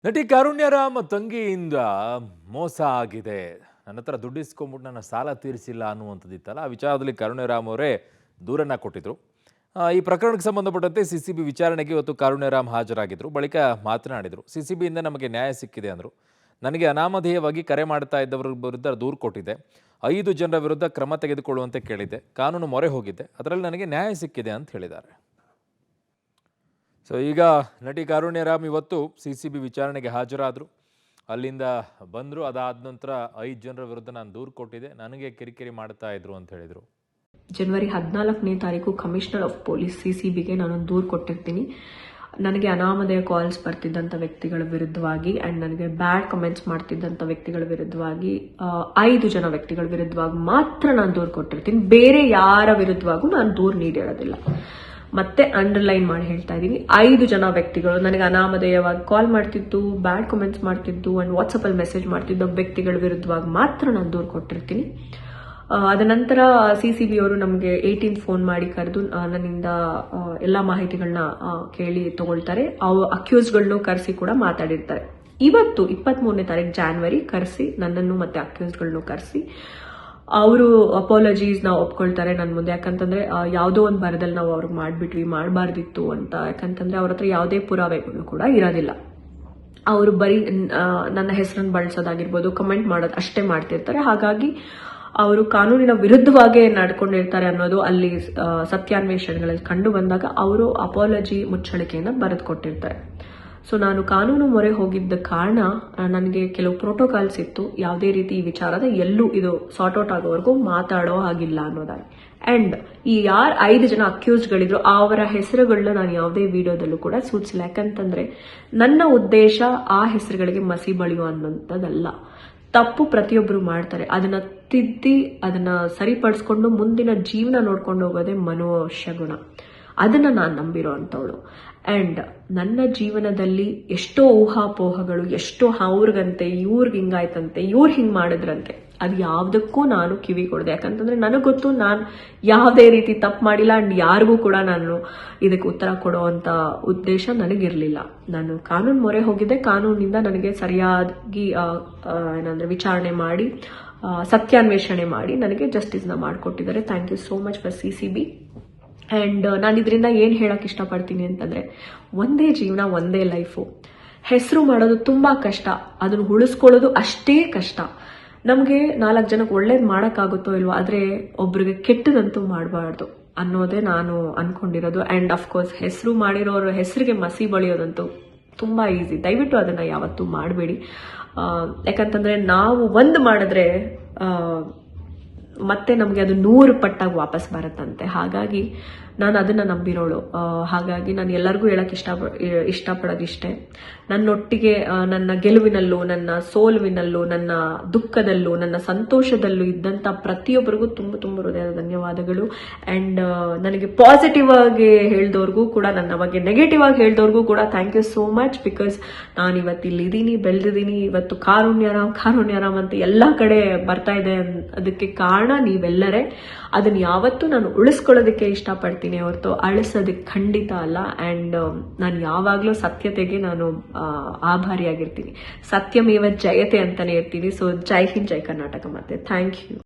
ನಟಿ ಕಾರುಣ್ಯರಾಮ್ ತಂಗಿಯಿಂದ ಮೋಸ ಆಗಿದೆ. ನನ್ನ ಹತ್ರ ದುಡ್ಡು ಇಸ್ಕೊಂಡ್ಬಿಟ್ಟು ನನ್ನ ಸಾಲ ತೀರಿಸಿಲ್ಲ ಅನ್ನುವಂಥದ್ದಿತ್ತಲ್ಲ, ಆ ವಿಚಾರದಲ್ಲಿ ಕಾರುಣ್ಯರಾಮ್ ಅವರೇ ದೂರನ್ನು ಕೊಟ್ಟಿದ್ರು. ಈ ಪ್ರಕರಣಕ್ಕೆ ಸಂಬಂಧಪಟ್ಟಂತೆ ಸಿಸಿಬಿ ವಿಚಾರಣೆಗೆ ಇವತ್ತು ಕಾರುಣ್ಯರಾಮ್ ಹಾಜರಾಗಿದ್ದರು. ಬಳಿಕ ಮಾತನಾಡಿದರು. ಸಿಸಿಬಿಯಿಂದ ನಮಗೆ ನ್ಯಾಯ ಸಿಕ್ಕಿದೆ ಅಂದರು. ನನಗೆ ಅನಾಮಧೇಯವಾಗಿ ಕರೆ ಮಾಡ್ತಾ ಇದ್ದವರ ವಿರುದ್ಧ ದೂರು ಕೊಟ್ಟಿದ್ದೆ. 5 ಜನರ ವಿರುದ್ಧ ಕ್ರಮ ತೆಗೆದುಕೊಳ್ಳುವಂತೆ ಕೇಳಿದ್ದೆ. ಕಾನೂನು ಮೊರೆ ಹೋಗಿದ್ದೆ. ಅದರಲ್ಲಿ ನನಗೆ ನ್ಯಾಯ ಸಿಕ್ಕಿದೆ ಅಂತ ಹೇಳಿದ್ದಾರೆ. ಸೊ ಈಗ ನಟಿ ಕಾರುಣ್ಯರಾಮ್ ಇವತ್ತು ಸಿಸಿಬಿ ವಿಚಾರಣೆಗೆ ಹಾಜರಾದರು. ಅಲ್ಲಿಂದ ಬಂದರು. ಅದಾದ ನಂತರ 5 ಜನರ ವಿರುದ್ಧ ನಾನು ದೂರು ಕೊಟ್ಟಿದ್ದೆ, ನನಗೆ ಕಿರಿಕಿರಿ ಮಾಡ್ತಾ ಇದ್ರು ಅಂತ ಹೇಳಿದರು. ಜನವರಿ 14ನೇ ತಾರೀಕು ಕಮಿಷನರ್ ಆಫ್ ಪೊಲೀಸ್ ಸಿಸಿಬಿಗೆ ನಾನು ದೂರು ಕೊಟ್ಟಿರ್ತೀನಿ. ನನಗೆ ಅನಾಮಧೇಯ ಕಾಲ್ಸ್ ಬರ್ತಿದ್ದಂಥ ವ್ಯಕ್ತಿಗಳ ವಿರುದ್ಧವಾಗಿ ಆ್ಯಂಡ್ ನನಗೆ ಬ್ಯಾಡ್ ಕಮೆಂಟ್ಸ್ ಮಾಡ್ತಿದ್ದಂಥ ವ್ಯಕ್ತಿಗಳ ವಿರುದ್ಧವಾಗಿ 5 ಜನ ವ್ಯಕ್ತಿಗಳ ವಿರುದ್ಧವಾಗಿ ಮಾತ್ರ ನಾನು ದೂರು ಕೊಟ್ಟಿರ್ತೀನಿ. ಬೇರೆ ಯಾರ ವಿರುದ್ಧವಾಗೂ ನಾನು ದೂರು ನೀಡಿರೋದಿಲ್ಲ. ಮತ್ತೆ ಅಂಡರ್ಲೈನ್ ಮಾಡಿ ಹೇಳ್ತಾ ಇದ್ದೀನಿ, 5 ಜನ ವ್ಯಕ್ತಿಗಳು ನನಗೆ ಅನಾಮಧೇಯವಾಗಿ ಕಾಲ್ ಮಾಡ್ತಿದ್ದು, ಬ್ಯಾಡ್ ಕಮೆಂಟ್ಸ್ ಮಾಡ್ತಿದ್ದು ಅಂಡ್ ವಾಟ್ಸಪ್ಪಲ್ಲಿ ಮೆಸೇಜ್ ಮಾಡ್ತಿದ್ದ ವ್ಯಕ್ತಿಗಳ ವಿರುದ್ಧವಾಗಿ ಮಾತ್ರ ನಾನು ದೂರು ಕೊಟ್ಟಿರ್ತೀನಿ. ಅದ ನಂತರ ಸಿಸಿಬಿ ಅವರು ನಮಗೆ 18 ಫೋನ್ ಮಾಡಿ ಕರೆದು ನನ್ನಿಂದ ಎಲ್ಲ ಮಾಹಿತಿಗಳನ್ನ ಕೇಳಿ ತಗೊಳ್ತಾರೆ. ಅಕ್ಯೂಸ್ಗಳನ್ನು ಕರೆಸಿ ಕೂಡ ಮಾತಾಡಿರ್ತಾರೆ. ಇವತ್ತು 23ನೇ ತಾರೀಕು ಜಾನ್ವರಿ ಕರೆಸಿ ನನ್ನನ್ನು ಮತ್ತೆ ಅಕ್ಯೂಸ್ಗಳನ್ನು ಕರೆಸಿ ಅವರು ಅಪಾಲಜೀಸ್ ನಾವು ಒಪ್ಕೊಳ್ತಾರೆ ನನ್ನ ಮುಂದೆ. ಯಾಕಂತಂದ್ರೆ ಯಾವುದೋ ಒಂದು ಬರದಲ್ಲಿ ನಾವು ಅವ್ರಿಗೆ ಮಾಡಬಾರ್ದಿತ್ತು ಅಂತ. ಯಾಕಂತಂದ್ರೆ ಅವ್ರ ಹತ್ರ ಯಾವುದೇ ಪುರಾವೆಗಳು ಕೂಡ ಇರೋದಿಲ್ಲ. ಅವರು ಬರೀ ನನ್ನ ಹೆಸರನ್ನು ಬಳಸೋದಾಗಿರ್ಬೋದು, ಕಮೆಂಟ್ ಮಾಡೋದು ಅಷ್ಟೇ ಮಾಡ್ತಿರ್ತಾರೆ. ಹಾಗಾಗಿ ಅವರು ಕಾನೂನಿನ ವಿರುದ್ಧವಾಗೇ ನಡ್ಕೊಂಡಿರ್ತಾರೆ ಅನ್ನೋದು ಅಲ್ಲಿ ಸತ್ಯಾನ್ವೇಷಣೆಗಳಲ್ಲಿ ಕಂಡು ಬಂದಾಗ ಅವರು ಅಪಾಲಜಿ ಮುಚ್ಚಳಿಕೆಯನ್ನು ಬರೆದು ಕೊಟ್ಟಿರ್ತಾರೆ. ಸೊ ನಾನು ಕಾನೂನು ಮೊರೆ ಹೋಗಿದ್ದ ಕಾರಣ ನನಗೆ ಕೆಲವು ಪ್ರೋಟೋಕಾಲ್ಸ್ ಇತ್ತು. ಯಾವುದೇ ರೀತಿ ಈ ವಿಚಾರದ ಎಲ್ಲೂ ಇದು ಸಾರ್ಟ್ ಔಟ್ ಆಗೋವರೆಗೂ ಮಾತಾಡೋ ಹಾಗಿಲ್ಲ ಅನ್ನೋದಾಗಿ. ಅಂಡ್ ಈ 5 ಜನ ಅಕ್ಯೂಸ್ಗಳಿದ್ರು ಅವರ ಹೆಸರುಗಳನ್ನ ನಾನು ಯಾವುದೇ ವಿಡಿಯೋದಲ್ಲೂ ಕೂಡ ಸೂಚಿಸಿಲ್ಲ. ಯಾಕಂತಂದ್ರೆ ನನ್ನ ಉದ್ದೇಶ ಆ ಹೆಸರುಗಳಿಗೆ ಮಸಿ ಬಳಿಯೋ ಅನ್ನೋಂಥದ್ದಲ್ಲ. ತಪ್ಪು ಪ್ರತಿಯೊಬ್ಬರು ಮಾಡ್ತಾರೆ. ಅದನ್ನ ತಿದ್ದಿ ಅದನ್ನ ಸರಿಪಡಿಸ್ಕೊಂಡು ಮುಂದಿನ ಜೀವನ ನೋಡ್ಕೊಂಡು ಹೋಗೋದೇ ಮನುಷ್ಯ ಗುಣ. ಅದನ್ನ ನಾನು ನಂಬಿರೋ ಅಂತವಳು. ಅಂಡ್ ನನ್ನ ಜೀವನದಲ್ಲಿ ಎಷ್ಟೋ ಊಹಾಪೋಹಗಳು, ಎಷ್ಟೋ ಅವ್ರಿಗಂತೆ ಇವ್ರಿಗೆ ಹಿಂಗಾಯ್ತಂತೆ, ಇವ್ರು ಹಿಂಗ್ ಮಾಡಿದ್ರಂತೆ, ಅದು ಯಾವುದಕ್ಕೂ ನಾನು ಕಿವಿ ಕೊಡದೆ. ಯಾಕಂತಂದ್ರೆ ನನಗೆ ಗೊತ್ತು ನಾನು ಯಾವುದೇ ರೀತಿ ತಪ್ಪು ಮಾಡಿಲ್ಲ. ಅಂಡ್ ಯಾರಿಗೂ ಕೂಡ ನಾನು ಇದಕ್ಕೆ ಉತ್ತರ ಕೊಡೋ ಅಂತ ಉದ್ದೇಶ ನನಗಿರ್ಲಿಲ್ಲ. ನಾನು ಕಾನೂನು ಮೊರೆ ಹೋಗಿದ್ದೆ. ಕಾನೂನಿನಿಂದ ನನಗೆ ಸರಿಯಾಗಿ ಏನಂದ್ರೆ ವಿಚಾರಣೆ ಮಾಡಿ ಸತ್ಯಾನ್ವೇಷಣೆ ಮಾಡಿ ನನಗೆ ಜಸ್ಟಿಸ್ನ ಮಾಡಿಕೊಟ್ಟಿದ್ದಾರೆ. Thank you so much for CCB. And ನಾನು ಇದರಿಂದ ಏನು ಹೇಳಕ್ ಇಷ್ಟಪಡ್ತೀನಿ ಅಂತಂದ್ರೆ, ಒಂದೇ ಜೀವನ, ಒಂದೇ ಲೈಫು. ಹೆಸರು ಮಾಡೋದು ತುಂಬಾ ಕಷ್ಟ, ಅದನ್ನು ಉಳಿಸ್ಕೊಳ್ಳೋದು ಅಷ್ಟೇ ಕಷ್ಟ. ನಮಗೆ 4 ಜನಕ್ಕೆ ಒಳ್ಳೇದು ಮಾಡೋಕ್ಕಾಗುತ್ತೋ ಇಲ್ವೋ, ಆದರೆ ಒಬ್ರಿಗೆ ಕೆಟ್ಟದಂತೂ ಮಾಡಬಾರ್ದು ಅನ್ನೋದೇ ನಾನು ಅನ್ಕೊಂಡಿರೋದು. ಅಂಡ್ ಅಫ್ಕೋರ್ಸ್ ಹೆಸರು ಮಾಡಿರೋರ ಹೆಸರಿಗೆ ಮಸಿ ಬಳಿಯೋದಂತೂ ತುಂಬಾ ಈಸಿ. ದಯವಿಟ್ಟು ಅದನ್ನ ಯಾವತ್ತೂ ಮಾಡಬೇಡಿ. ಯಾಕಂತಂದ್ರೆ ನಾವು ಒಂದು ಮಾಡಿದ್ರೆ ಮತ್ತೆ ನಮಗೆ ಅದು 100 ಪಟ್ಟಾಗಿ ವಾಪಸ್ ಬರುತ್ತಂತೆ. ಹಾಗಾಗಿ ನಾನು ಅದನ್ನ ನಂಬಿರೋಳು. ಹಾಗಾಗಿ ನಾನು ಎಲ್ಲರಿಗೂ ಹೇಳಕ್ ಇಷ್ಟಪಡೋದಿಷ್ಟೇ, ನನ್ನೊಟ್ಟಿಗೆ ನನ್ನ ಗೆಲುವಿನಲ್ಲೂ, ನನ್ನ ಸೋಲುವಿನಲ್ಲೂ, ನನ್ನ ದುಃಖದಲ್ಲೂ, ನನ್ನ ಸಂತೋಷದಲ್ಲೂ ಇದ್ದಂತ ಪ್ರತಿಯೊಬ್ಬರಿಗೂ ತುಂಬ ತುಂಬ ಹೃದಯದ ಧನ್ಯವಾದಗಳು. ಅಂಡ್ ನನಗೆ ಪಾಸಿಟಿವ್ ಆಗಿ ಹೇಳ್ದವ್ರಿಗೂ ಕೂಡ, ನನ್ನ ಬಗ್ಗೆ ನೆಗೆಟಿವ್ ಆಗಿ ಹೇಳ್ದವ್ರಿಗೂ ಕೂಡ thank you so much. Because ನಾನು ಇವತ್ತು ಇಲ್ಲಿದ್ದೀನಿ, ಬೆಳೆದಿದ್ದೀನಿ. ಇವತ್ತು ಕಾರುಣ್ಯರಾಮ್ ಅಂತ ಎಲ್ಲಾ ಕಡೆ ಬರ್ತಾ ಇದೆ. ಅದಕ್ಕೆ ಕಾರಣ ನೀವೆಲ್ಲರೇ. ಅದನ್ನ ಯಾವತ್ತೂ ನಾನು ಉಳಿಸ್ಕೊಳ್ಳೋದಕ್ಕೆ ಇಷ್ಟಪಡ್ತೀನಿ ಹೊರತು ಅಳಿಸೋದಕ್ಕೆ ಖಂಡಿತ ಅಲ್ಲ. ಅಂಡ್ ನಾನು ಯಾವಾಗಲೂ ಸತ್ಯತೆಗೆ ನಾನು ಆಭಾರಿಯಾಗಿರ್ತೀನಿ. ಸತ್ಯಮೇವ ಜಯತೆ ಅಂತಾನೆ ಇರ್ತೀನಿ. ಸೊ ಜೈ ಹಿಂದ್, ಜೈ ಕರ್ನಾಟಕ. ಮತ್ತೆ ಥ್ಯಾಂಕ್ ಯು.